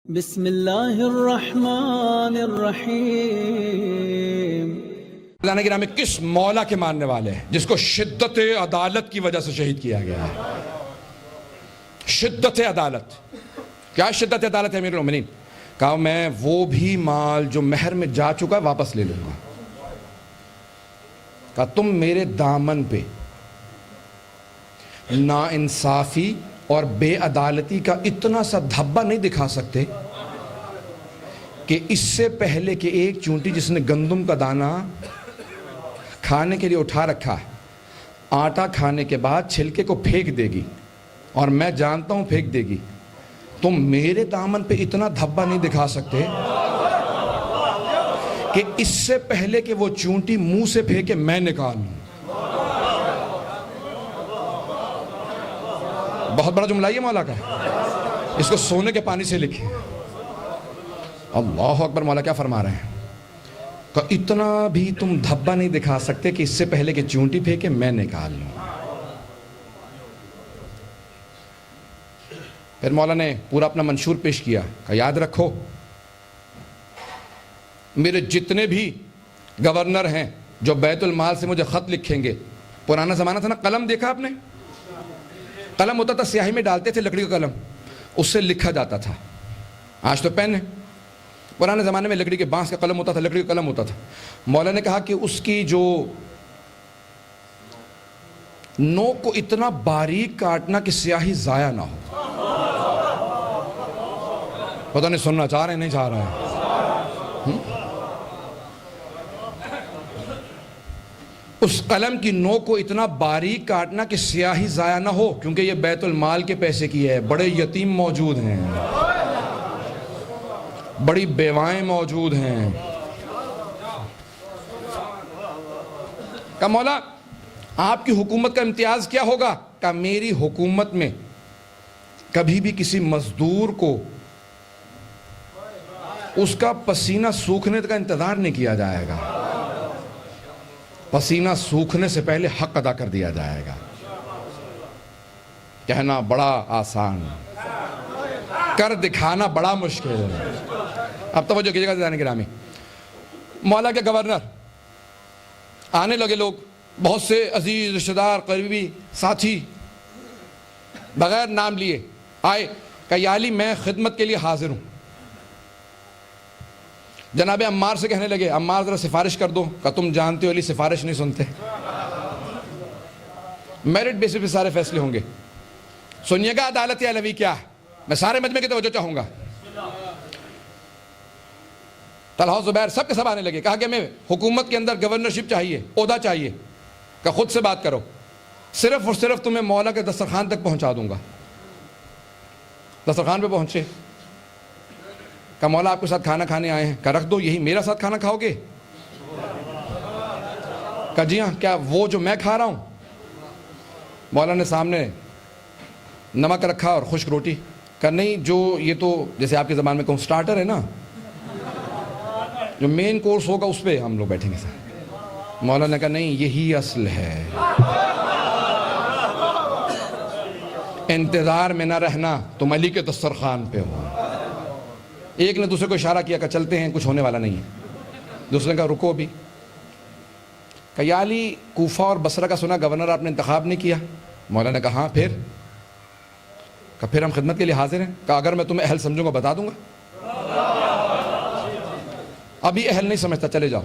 بسم اللہ الرحمن الرحیم۔ اللہ نے گرامی کس مولا کے ماننے والے ہیں جس کو شدت عدالت کی وجہ سے شہید کیا گیا ہے؟ شدت عدالت کیا شدت عدالت ہے امیر المومنین؟ کہا میں وہ بھی مال جو مہر میں جا چکا ہے واپس لے لوں گا۔ کہا تم میرے دامن پہ ناانصافی اور بے عدالتی کا اتنا سا دھبا نہیں دکھا سکتے کہ اس سے پہلے کہ ایک چونٹی جس نے گندم کا دانہ کھانے کے لیے اٹھا رکھا ہے آٹا کھانے کے بعد چھلکے کو پھینک دے گی اور میں جانتا ہوں پھینک دے گی، تم میرے دامن پہ اتنا دھبا نہیں دکھا سکتے کہ اس سے پہلے کہ وہ چونٹی منہ سے پھینکے میں نکال لوں۔ بہت بڑا جملہ یہ مولا کا ہے، اس کو سونے کے پانی سے لکھیں۔ اللہ اکبر، مولا کیا فرما رہے ہیں کہ اتنا بھی تم دھبا نہیں دکھا سکتے کہ اس سے پہلے کہ چونٹی پھینکے میں نکال لوں۔ پھر مولا نے پورا اپنا منشور پیش کیا کہ یاد رکھو میرے جتنے بھی گورنر ہیں جو بیت المال سے مجھے خط لکھیں گے، پرانا زمانہ تھا نا، قلم دیکھا آپ نے؟ قلم ہوتا تھا، سیاہی میں ڈالتے تھے، لکڑی کا قلم، اس سے لکھا جاتا تھا۔ آج تو پین ہے، پرانے زمانے میں لکڑی کے بانس کا قلم ہوتا تھا، لکڑی کا قلم ہوتا تھا۔ مولا نے کہا کہ اس کی جو نوک کو اتنا باریک کاٹنا کہ سیاہی ضائع نہ ہو۔ پتہ نہیں سننا چاہ رہے ہیں نہیں چاہ رہے ہیں؟ اس قلم کی نوک کو اتنا باریک کاٹنا کہ سیاہی ضائع نہ ہو، کیونکہ یہ بیت المال کے پیسے کی ہے، بڑے یتیم موجود ہیں، بڑی بیوائیں موجود ہیں۔ کہا مولا آپ کی حکومت کا امتیاز کیا ہوگا؟ کہا میری حکومت میں کبھی بھی کسی مزدور کو اس کا پسینہ سوکھنے کا انتظار نہیں کیا جائے گا، پسینہ سوکھنے سے پہلے حق ادا کر دیا جائے گا۔ کہنا بڑا آسان، کر دکھانا بڑا مشکل ہے۔ اب توجہ کیجیے گا جانے گرامی، مولا کے گورنر آنے لگے، لوگ بہت سے عزیز رشتہ دار قریبی ساتھی بغیر نام لیے آئے کہ یا علی میں خدمت کے لیے حاضر ہوں۔ جناب عمار سے کہنے لگے عمار ذرا سفارش کر دو، کہ تم جانتے ہو علی سفارش نہیں سنتے، میرٹ بیسس پہ سارے فیصلے ہوں گے۔ سنیے گا عدالت علوی کیا ہے، میں سارے مجمع کی توجہ چاہوں گا۔ طلحہ زبیر سب کے سب آنے لگے، کہا کہ میں حکومت کے اندر گورنرشپ چاہیے، عہدہ چاہیے، کہ خود سے بات کرو، صرف اور صرف تمہیں مولا کے دسترخوان تک پہنچا دوں گا۔ دسترخوان پہ پہنچے، کہ مولا آپ کے ساتھ کھانا کھانے آئے ہیں، کہ رکھ دو، یہی میرا ساتھ کھانا کھاؤ گے؟ کہ جی ہاں، کیا وہ جو میں کھا رہا ہوں؟ مولا نے سامنے نمک رکھا اور خشک روٹی، کہ نہیں، جو یہ تو جیسے آپ کے زبان میں کہوں سٹارٹر ہے نا، جو مین کورس ہوگا اس پہ ہم لوگ بیٹھیں گے سر۔ مولا نے کہا نہیں، یہی اصل ہے، انتظار میں نہ رہنا، تم علی کے دسترخوان پہ ہو۔ ایک نے دوسرے کو اشارہ کیا کہ چلتے ہیں، کچھ ہونے والا نہیں ہے۔ دوسرے نے کہا رکو بھی، کہ یا علی کوفہ اور بصرہ کا سنا گورنر آپ نے انتخاب نہیں کیا؟ مولا نے کہا ہاں، کہ پھر ہم خدمت کے لیے حاضر ہیں۔ کہ اگر میں تمہیں اہل سمجھوں گا بتا دوں گا، ابھی اہل نہیں سمجھتا، چلے جاؤ۔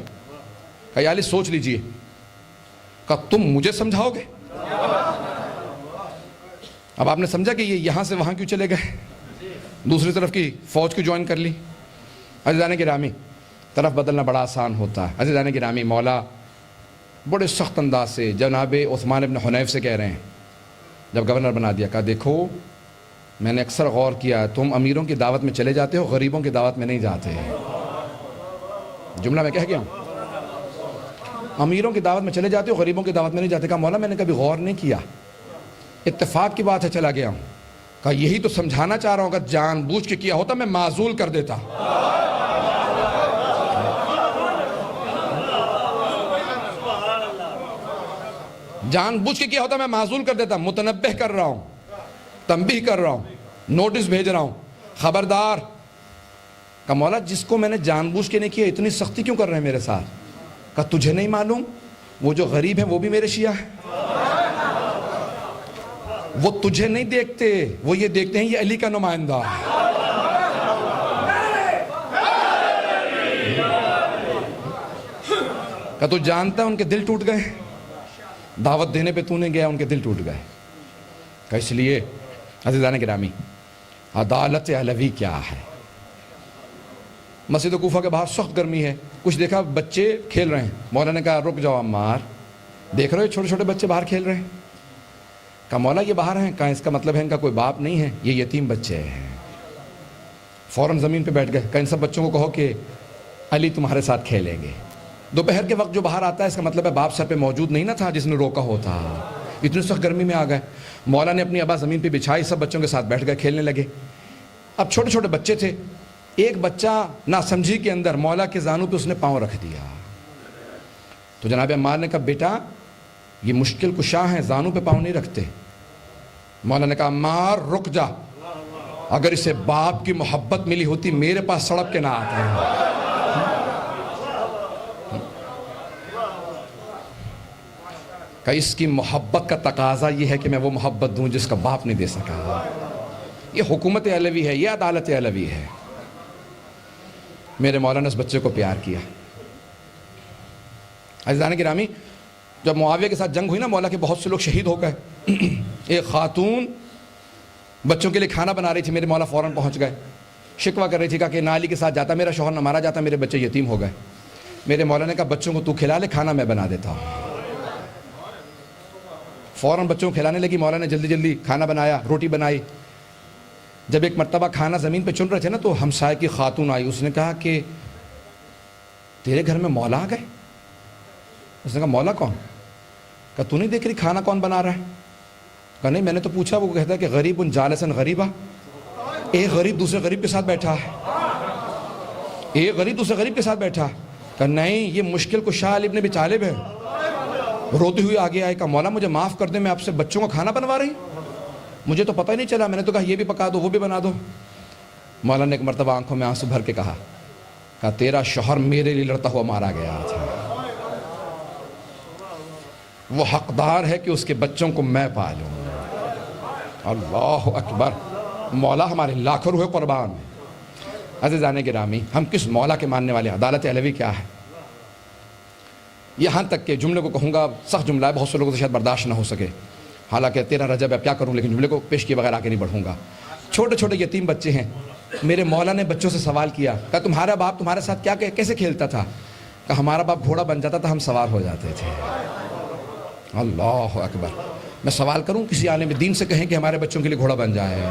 کہ یا علی سوچ لیجئے، کہ تم مجھے سمجھاؤ گے؟ اب آپ نے سمجھا کہ یہ یہاں سے وہاں کیوں چلے گئے، دوسری طرف کی فوج کو جوائن کر لی۔ عزیزان گرامی، طرف بدلنا بڑا آسان ہوتا ہے۔ عزیزان گرامی، مولا بڑے سخت انداز سے جناب عثمان ابن حنیف سے کہہ رہے ہیں، جب گورنر بنا دیا، کہا دیکھو میں نے اکثر غور کیا، تم امیروں کی دعوت میں چلے جاتے ہو، غریبوں کی دعوت میں نہیں جاتے۔ جملہ میں کہہ گیا ہوں، امیروں کی دعوت میں چلے جاتے ہو، غریبوں کی دعوت میں نہیں جاتے۔ کہا مولا میں نے کبھی غور نہیں کیا، اتفاق کی بات ہے چلا گیا ہوں۔ کہا یہی تو سمجھانا چاہ رہا ہوں، اگر جان بوجھ کے کیا ہوتا میں معزول کر دیتا۔ جان بوجھ کے کیا ہوتا میں معزول کر دیتا۔ متنبہ کر رہا ہوں، تنبیہ کر رہا ہوں، نوٹس بھیج رہا ہوں، خبردار کہا مولا جس کو میں نے جان بوجھ کے نہیں کیا اتنی سختی کیوں کر رہے ہیں میرے ساتھ؟ کہا تجھے نہیں معلوم وہ جو غریب ہیں وہ بھی میرے شیعہ ہیں، وہ تجھے نہیں دیکھتے، وہ یہ دیکھتے ہیں یہ علی کا نمائندہ ہے۔ کہا تو جانتا ہے ان کے دل ٹوٹ گئے، دعوت دینے پہ تو نے گیا ان کے دل ٹوٹ گئے۔ کہا اس لیے عزیزان گرامی عدالت علوی کیا ہے؟ مسجد کوفہ کے باہر سخت گرمی ہے، کچھ دیکھا بچے کھیل رہے ہیں، مولا نے کہا رک جاؤ عمار، دیکھ رہے ہو چھوٹے چھوٹے بچے باہر کھیل رہے ہیں؟ کہا مولا یہ باہر ہیں، کہا اس کا مطلب ہے ان کا کوئی باپ نہیں ہے، یہ یتیم بچے ہیں۔ فوراً زمین پہ بیٹھ گئے، کہا ان سب بچوں کو کہو کہ علی تمہارے ساتھ کھیلیں گے۔ دوپہر کے وقت جو باہر آتا ہے اس کا مطلب ہے باپ سر پہ موجود نہیں نہ تھا جس نے روکا ہوتا، اتنی سخت گرمی میں آ گئے۔ مولا نے اپنی ابا زمین پہ بچھائی، سب بچوں کے ساتھ بیٹھ گئے، کھیلنے لگے۔ اب چھوٹے چھوٹے بچے تھے، ایک بچہ ناسمجھی کے اندر مولا کے زانوں پہ اس نے پاؤں رکھ دیا، تو جناب عمار نے کہا بیٹا یہ مشکل کشا ہیں، زانوں پہ پاؤں نہیں رکھتے۔ مولا نے کہا عمار رک جا، اگر اسے باپ کی محبت ملی ہوتی میرے پاس سڑک کے نہ آتا۔ کہ اس کی محبت کا تقاضا یہ ہے کہ میں وہ محبت دوں جس کا باپ نہیں دے سکا۔ یہ حکومت علوی ہے، یہ عدالت علوی ہے۔ میرے مولا نے اس بچے کو پیار کیا۔ عزیزان گرامی جب معاویہ کے ساتھ جنگ ہوئی نا، مولا کے بہت سے لوگ شہید ہو گئے۔ ایک خاتون بچوں کے لیے کھانا بنا رہی تھی، میرے مولا فوراً پہنچ گئے، شکوہ کر رہی تھی، کہا کہ نالی کے ساتھ جاتا میرا شوہر نہ مارا جاتا، میرے بچے یتیم ہو گئے۔ میرے مولا نے کہا بچوں کو تو کھلا لے، کھانا میں بنا دیتا ہوں۔ فوراً بچوں کو کھلانے لگی، مولا نے جلدی جلدی کھانا بنایا، روٹی بنائی۔ جب ایک مرتبہ کھانا زمین پہ چن رہے تھے نا تو ہمسائے کی خاتون آئی، اس نے کہا کہ تیرے گھر میں مولا آ گئے؟ اس نے کہا مولا کون؟ کہا تو نہیں دیکھ رہی کھانا کون بنا رہا ہے؟ کہا نہیں میں نے تو پوچھا، وہ کہتا ہے کہ غریب جالسن غریبا، ایک غریب دوسرے غریب کے ساتھ بیٹھا ہے، ایک غریب دوسرے غریب کے ساتھ بیٹھا۔ کہا نہیں یہ مشکل کشا علی ابن ابی طالب ہے۔ روتی ہوئی آگے آئے، کہا مولا مجھے معاف کر دے، میں آپ سے بچوں کا کھانا بنوا رہی، مجھے تو پتہ ہی نہیں چلا، میں نے تو کہا یہ بھی پکا دو وہ بھی بنا دو۔ مولا نے ایک مرتبہ آنکھوں میں آنسو بھر کے کہا تیرا شوہر میرے لیے لڑتا ہوا مارا گیا تھا، وہ حقدار ہے کہ اس کے بچوں کو میں پالوں۔ اللہ اکبر، مولا ہمارے لاکھوں روح قربان۔ عزیزان گرامی ہم کس مولا کے ماننے والے ہیں؟ عدالت علوی کیا ہے؟ یہاں تک کہ جملے کو کہوں گا سخت جملہ ہے، بہت سے لوگوں سے شاید برداشت نہ ہو سکے، حالانکہ 13 رجب ہے اب کیا کروں، لیکن جملے کو پیش کیے بغیر آگے نہیں بڑھوں گا۔ چھوٹے چھوٹے یتیم بچے ہیں، میرے مولا نے بچوں سے سوال کیا، کہا تمہارا باپ تمہارے ساتھ کیسے کھیلتا تھا؟ کہا ہمارا باپ گھوڑا بن جاتا تھا، ہم سوار ہو جاتے تھے۔ اللہ اکبر، میں سوال کروں کسی عالم دین سے کہیں کہ ہمارے بچوں کے لیے گھوڑا بن جائے۔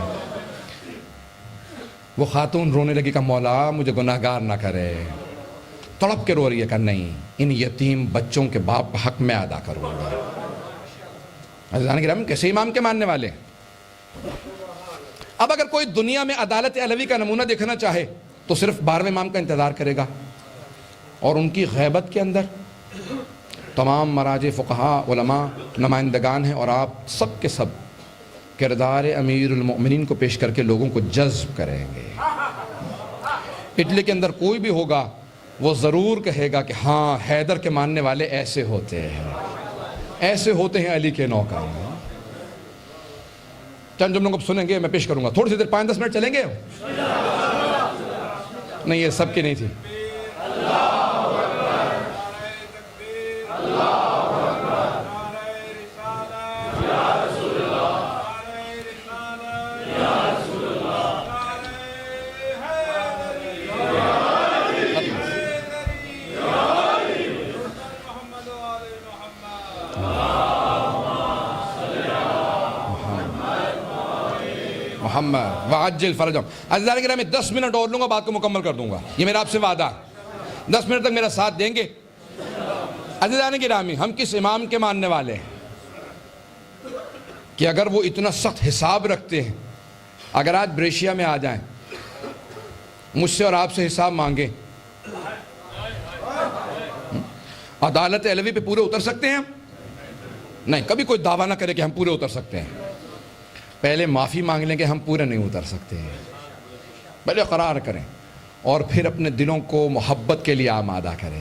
وہ خاتون رونے لگی، کہا مولا مجھے گناہگار نہ کرے، تڑپ کے رو رہی ہے، کہا نہیں ان یتیم بچوں کے باپ کا حق میں ادا کروں گا۔ عزیزان کرام کیسے امام کے ماننے والے ہیں؟ اب اگر کوئی دنیا میں عدالت علوی کا نمونہ دیکھنا چاہے تو صرف 12ویں امام کا انتظار کرے گا، اور ان کی غیبت کے اندر تمام مراجع فقہاء علماء نمائندگان ہیں، اور آپ سب کے سب کردار امیر المؤمنین کو پیش کر کے لوگوں کو جذب کریں گے۔ اٹلی کے اندر کوئی بھی ہوگا وہ ضرور کہے گا کہ ہاں حیدر کے ماننے والے ایسے ہوتے ہیں، ایسے ہوتے ہیں علی کے نوکر۔ چند جملوں کو سنیں گے، میں پیش کروں گا، تھوڑی سی دیر 5-10 منٹ چلیں گے؟ نہیں یہ سب کی نہیں تھی۔ محمد وعجل فرجهم۔ عزیزان گرامی 10 منٹ اور لوں گا، بات کو مکمل کر دوں گا، یہ میرا آپ سے وعدہ ہے، 10 منٹ تک میرا ساتھ دیں گے۔ عزیزان گرامی ہم کس امام کے ماننے والے ہیں کہ اگر وہ اتنا سخت حساب رکھتے ہیں، اگر آج بریشیا میں آ جائیں مجھ سے اور آپ سے حساب مانگیں، عدالت علوی پہ پورے اتر سکتے ہیں ہم؟ نہیں، کبھی کوئی دعویٰ نہ کرے کہ ہم پورے اتر سکتے ہیں، پہلے معافی مانگ لیں کہ ہم پورے نہیں اتر سکتے ہیں، پہلے اقرار کریں اور پھر اپنے دلوں کو محبت کے لیے آمادہ کریں۔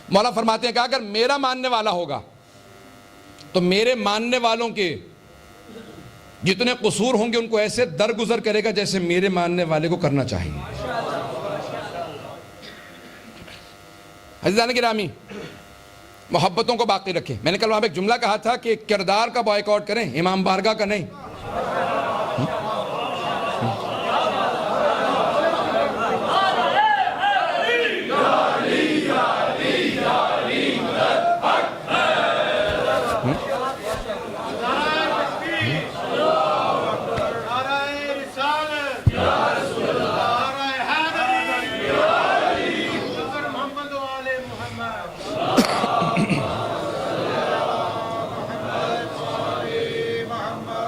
مولا فرماتے ہیں کہ اگر میرا ماننے والا ہوگا تو میرے ماننے والوں کے جتنے قصور ہوں گے ان کو ایسے درگزر کرے گا جیسے میرے ماننے والے کو کرنا چاہیے۔ عزیزان گرامی، محبتوں کو باقی رکھیں۔ میں نے کل وہاں پہ ایک جملہ کہا تھا کہ کردار کا بائیکاٹ کریں، امام بارگاہ کا نہیں۔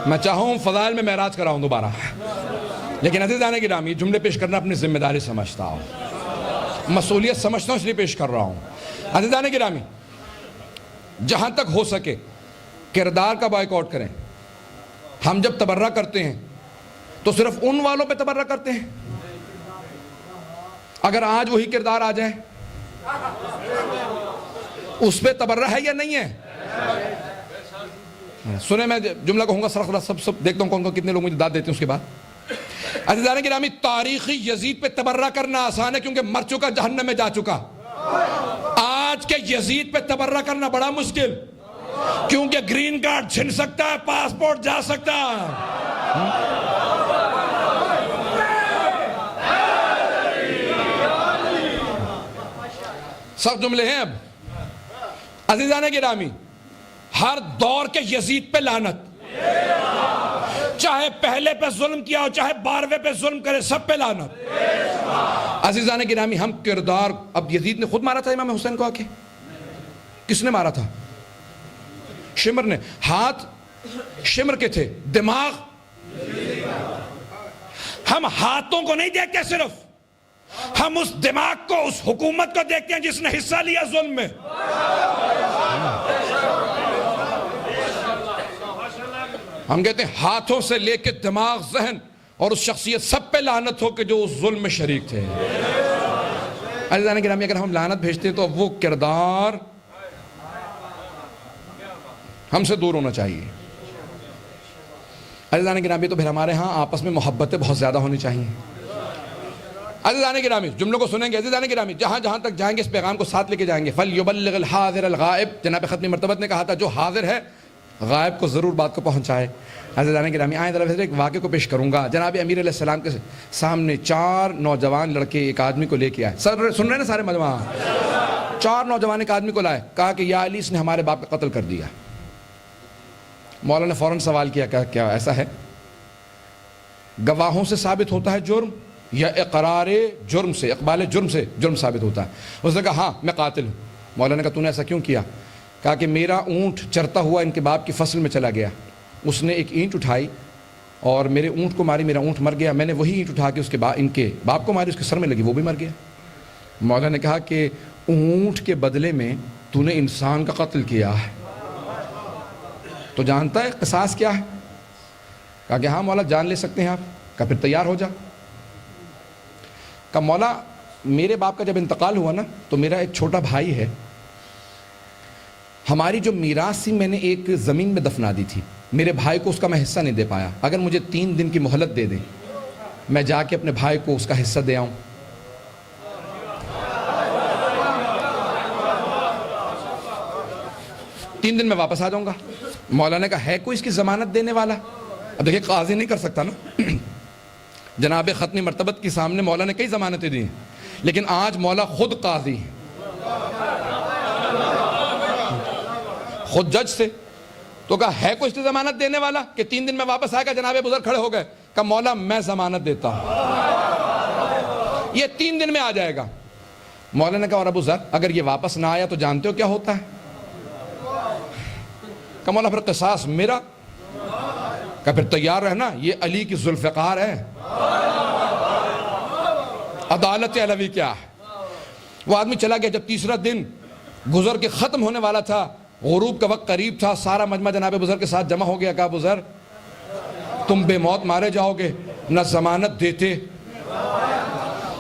میں چاہوں فضائل میں معراج کراؤں دوبارہ، لیکن عزیزان گرامی جملے پیش کرنا اپنی ذمہ داری سمجھتا ہوں، مسئولیت سمجھتا ہوں، اس لیے پیش کر رہا ہوں۔ عزیزان گرامی، جہاں تک ہو سکے کردار کا بائیکاٹ کریں۔ ہم جب تبرہ کرتے ہیں تو صرف ان والوں پہ تبرہ کرتے ہیں۔ اگر آج وہی کردار آ جائے اس پہ تبرہ ہے یا نہیں ہے؟ سنیں، میں جملہ کہوں گا سرخ سب دیکھتا ہوں کون کتنے لوگ مجھے داد دیتے ہیں اس کے بعد۔ عزیزان گرامی، تاریخی یزید پہ تبرہ کرنا آسان ہے کیونکہ مر چکا، جہنم میں جا چکا۔ آج کے یزید پہ تبرہ کرنا بڑا مشکل، کیونکہ گرین کارڈ چھن سکتا ہے، پاسپورٹ جا سکتا ہے۔ سب جملے ہیں اب۔ عزیزان گرامی، ہر دور کے یزید پہ لعنت، چاہے پہلے پہ ظلم کیا ہو چاہے 12ویں پہ ظلم کرے، سب پہ لعنت۔ عزیزان گرامی، ہم کردار، اب یزید نے خود مارا تھا امام حسین کو آ کے، کس نے مارا تھا؟ شمر نے۔ ہاتھ شمر کے تھے، دماغ، ہم ہاتھوں کو نہیں دیکھتے، صرف ہم اس دماغ کو، اس حکومت کو دیکھتے ہیں جس نے حصہ لیا ظلم میں۔ ہم کہتے ہیں ہاتھوں سے لے کے دماغ، ذہن اور اس شخصیت، سب پہ لعنت ہو کہ جو اس ظلم میں شریک تھے۔ عزیزان گرامی، اگر ہم لعنت بھیجتے ہیں تو وہ کردار ہم سے دور ہونا چاہیے۔ عزیزان گرامی، تو پھر ہمارے ہاں آپس میں محبتیں بہت زیادہ ہونی چاہیے۔ عزیزان گرامی، جملوں کو سنیں گے۔ عزیزان گرامی، جہاں جہاں تک جائیں گے اس پیغام کو ساتھ لے کے جائیں گے۔ فَلْيُبَلِّغِ الْحَاضِرَ الْغَائِبَ، جناب ختمی مرتبت نے کہا تھا جو حاضر ہے غائب کو ضرور بات کو پہنچائے۔ عزیزان گرامی، آئیں ذرا ایک واقعے کو پیش کروں گا۔ جناب امیر علیہ السلام کے سامنے 4 نوجوان لڑکے ایک آدمی کو لے کے آئے۔ سن رہے ہیں نا سارے مجمع؟ 4 نوجوان ایک آدمی کو لائے، کہا کہ یا علی، اس نے ہمارے باپ کا قتل کر دیا۔ مولا نے فوراً سوال کیا، کہ کیا ایسا ہے؟ گواہوں سے ثابت ہوتا ہے جرم یا اقرار جرم سے، اقبال جرم سے جرم ثابت ہوتا ہے؟ اس نے کہا ہاں میں قاتل ہوں۔ مولا نے کہا تو نے ایسا کیوں کیا؟ کہا کہ میرا اونٹ چرتا ہوا ان کے باپ کی فصل میں چلا گیا، اس نے ایک اینٹ اٹھائی اور میرے اونٹ کو ماری، میرا اونٹ مر گیا، میں نے وہی اینٹ اٹھا کے اس کے ان کے باپ کو ماری، اس کے سر میں لگی، وہ بھی مر گیا۔ مولا نے کہا کہ اونٹ کے بدلے میں تو نے انسان کا قتل کیا ہے، تو جانتا ہے قصاص کیا ہے؟ کہا کہ ہاں مولا جان لے سکتے ہیں آپ۔ کہا پھر تیار ہو جا۔ کہا مولا میرے باپ کا جب انتقال ہوا نا تو میرا ایک چھوٹا بھائی ہے، ہماری جو میراث تھی میں نے ایک زمین میں دفنا دی تھی، میرے بھائی کو اس کا میں حصہ نہیں دے پایا، اگر مجھے 3 دن کی مہلت دے دیں میں جا کے اپنے بھائی کو اس کا حصہ دے آؤں۔ تین دن میں واپس آ جاؤں گا۔ مولا نے کہا ہے کوئی اس کی ضمانت دینے والا؟ اب دیکھیں قاضی نہیں کر سکتا نا، جناب ختمی مرتبت کے سامنے مولا نے کئی ضمانتیں دی ہیں، لیکن آج مولا خود قاضی ہے، خود جج سے۔ تو کہا ہے کوئی اس کی ضمانت دینے والا کہ 3 دن میں واپس آئے گا؟ جناب بزرگ کھڑے ہو گئے، کہا مولا میں ضمانت دیتا ہوں، یہ 3 دن میں آ جائے گا۔ مولا نے کہا اور ابو ذر اگر یہ واپس نہ آیا تو جانتے ہو کیا ہوتا ہے؟ کہا مولا پھر قصاص میرا۔ کہا پھر تیار رہنا، یہ علی کی ذوالفقار ہے، عدالت علوی کیا ہے۔ وہ آدمی چلا گیا۔ جب تیسرا دن گزر کے ختم ہونے والا تھا، غروب کا وقت قریب تھا، سارا مجمع جناب بزرگ کے ساتھ جمع ہو گیا۔ کہا ابو ذر تم بے موت مارے جاؤ گے، نہ ضمانت دیتے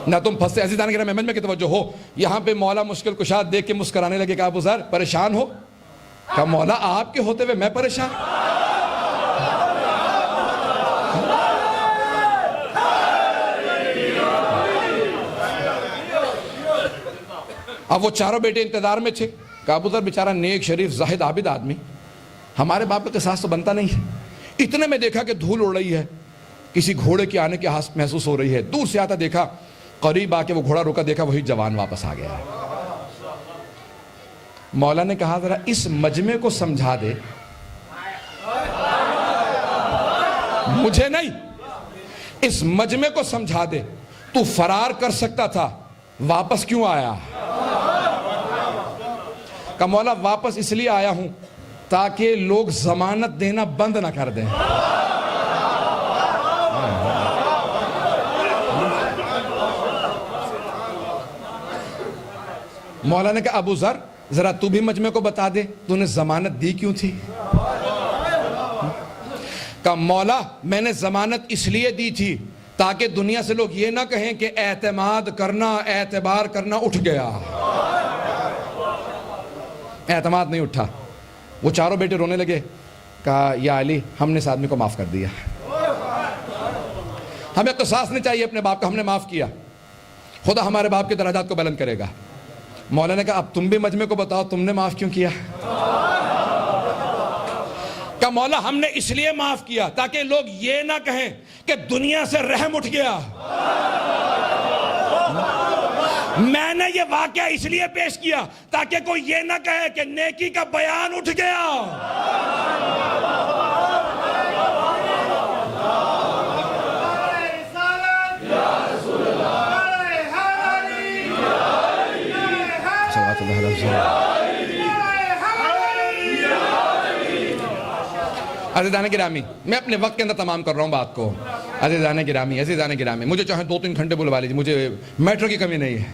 نہ تم پھنسے. عزیزان گرامی محمد میں کی توجہ ہو, یہاں پہ مولا مشکل کشا دیکھ کے مسکرانے لگے. کہا ابو ذر پریشان ہو؟ کہا مولا آپ کے ہوتے ہوئے میں پریشان؟ اب وہ چاروں بیٹے انتظار میں تھے. کہا ابو ذر بیچارہ نیک شریف زاہد عابد آدمی, ہمارے باپ کا قصاص تو بنتا نہیں ہے. اتنے میں دیکھا کہ دھول اڑ رہی ہے, کسی گھوڑے کے آنے کی آس محسوس ہو رہی ہے. دور سے آتا دیکھا, قریب آ کے وہ گھوڑا روکا, دیکھا وہی جوان واپس آ گیا ہے. مولا نے کہا ذرا اس مجمع کو سمجھا دے, مجھے نہیں, اس مجمع کو سمجھا دے, تو فرار کر سکتا تھا, واپس کیوں آیا؟ کہ مولا واپس اس لیے آیا ہوں تاکہ لوگ ضمانت دینا بند نہ کر دیں. مولا نے کہا ابو ذر ذرا تو بھی مجمع کو بتا دے تو نے ضمانت دی کیوں تھی؟ کہا مولا میں نے ضمانت اس لیے دی تھی تاکہ دنیا سے لوگ یہ نہ کہیں کہ اعتماد کرنا, اعتبار کرنا اٹھ گیا. اعتماد نہیں اٹھا. وہ چاروں بیٹے رونے لگے. کہا یا علی ہم نے اس آدمی کو معاف کر دیا, ہمیں قصاص نہیں چاہیے اپنے باپ کا, ہم نے معاف کیا, خدا ہمارے باپ کے درجات کو بلند کرے گا. مولا نے کہا اب تم بھی مجمع کو بتاؤ تم نے معاف کیوں کیا؟ کہ مولا ہم نے اس لیے معاف کیا تاکہ لوگ یہ نہ کہیں کہ دنیا سے رحم اٹھ گیا. میں نے یہ واقعہ اس لیے پیش کیا تاکہ کوئی یہ نہ کہے کہ نیکی کا بیان اٹھ گیا. عزیزان گرامی میں اپنے وقت کے اندر تمام کر رہا ہوں بات کو. عزیزان گرامی مجھے چاہے 2-3 گھنٹے بلوا لیجیے, مجھے میٹر کی کمی نہیں ہے.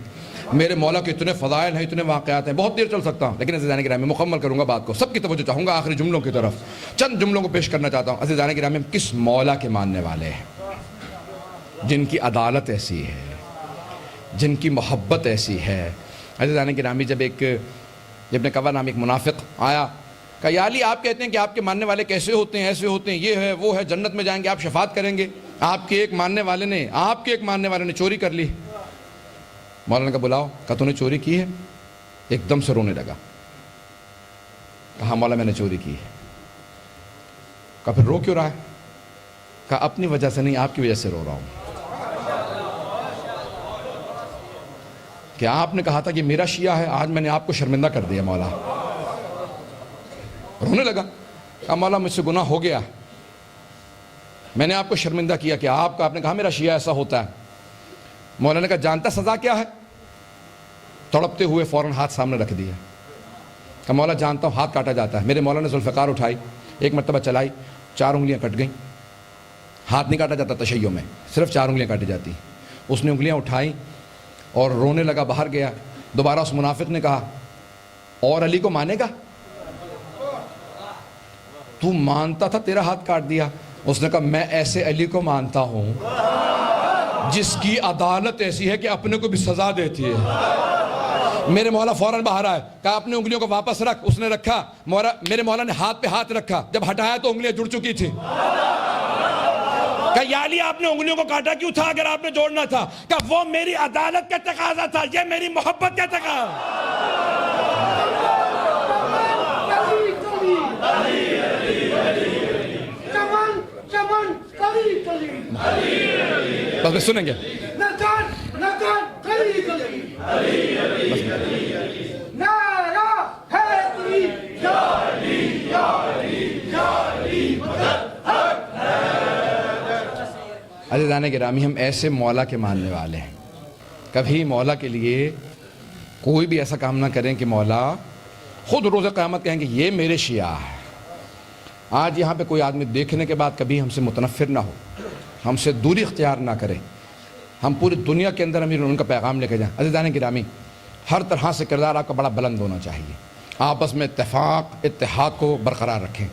میرے مولا کے اتنے فضائل ہیں, اتنے واقعات ہیں, بہت دیر چل سکتا ہوں, لیکن عزیزان گرامی مکمل کروں گا بات کو. سب کی توجہ چاہوں گا آخری جملوں کی طرف, چند جملوں کو پیش کرنا چاہتا ہوں. عزیزان گرامی کس مولا کے ماننے والے ہیں جن کی عدالت ایسی ہے, جن کی محبت ایسی ہے. عزیزان گرامی جب ابن کوا نام ایک منافق آیا, کہا یا علی آپ کہتے ہیں کہ آپ کے ماننے والے کیسے ہوتے ہیں, ایسے ہوتے ہیں, یہ ہے وہ ہے, جنت میں جائیں گے, آپ شفاعت کریں گے. آپ کے ایک ماننے والے نے چوری کر لی. مولانا نے کہا بلاؤ. کہا تو نے چوری کی ہے؟ ایک دم سے رونے لگا. کہا مولا میں نے چوری کی ہے. کہا پھر رو کیوں رہا ہے؟ کہا اپنی وجہ سے نہیں, آپ کی وجہ سے رو رہا ہوں. کہ آپ نے کہا تھا کہ میرا شیعہ ہے, آج میں نے آپ کو شرمندہ کر دیا مولا. رونے لگا. کہا مولا مجھ سے گناہ ہو گیا, میں نے آپ کو شرمندہ کیا کہ آپ نے کہا میرا شیعہ ایسا ہوتا ہے. مولا نے کہا جانتا سزا کیا ہے؟ تڑپتے ہوئے فوراً ہاتھ سامنے رکھ دیا. کہا مولا جانتا ہوں, ہاتھ کاٹا جاتا ہے. میرے مولا نے ذوالفقار اٹھائی, ایک مرتبہ چلائی, 4 انگلیاں کٹ گئیں. ہاتھ نہیں کاٹا جاتا تشیع میں, صرف 4 انگلیاں کاٹی جاتی. اس نے انگلیاں اٹھائیں اور رونے لگا, باہر گیا. دوبارہ اس منافق نے کہا اور علی کو مانے گا؟ تو مانتا تھا, تیرا ہاتھ کاٹ دیا. اس نے کہا میں ایسے علی کو مانتا ہوں جس کی عدالت ایسی ہے کہ اپنے کو بھی سزا دیتی ہے. میرے مولا فوراً باہر آئے. کہا اپنی انگلیوں کو واپس رکھ. اس نے رکھا. میرے مولا نے ہاتھ پہ ہاتھ رکھا. جب ہٹایا تو انگلیاں جڑ چکی تھی. کہا یا علی آپ نے انگلیوں کو کاٹا کیوں تھا اگر آپ نے جوڑنا تھا؟ کہا وہ میری عدالت کا تقاضا تھا, یہ میری محبت کا تقاضا. بس سنیں گے. عزیزان گرامی ہم ایسے مولا کے ماننے والے ہیں. کبھی مولا کے لیے کوئی بھی ایسا کام نہ کریں کہ مولا خود روز قیامت کہیں گے یہ میرے شیعہ ہے. آج یہاں پہ کوئی آدمی دیکھنے کے بعد کبھی ہم سے متنفر نہ ہو, ہم سے دوری اختیار نہ کرے. ہم پوری دنیا کے اندر امیر ان کا پیغام لے کے جائیں. عزیزان گرامی ہر طرح سے کردار آپ کا بڑا بلند ہونا چاہیے. آپس میں اتفاق اتحاد کو برقرار رکھیں.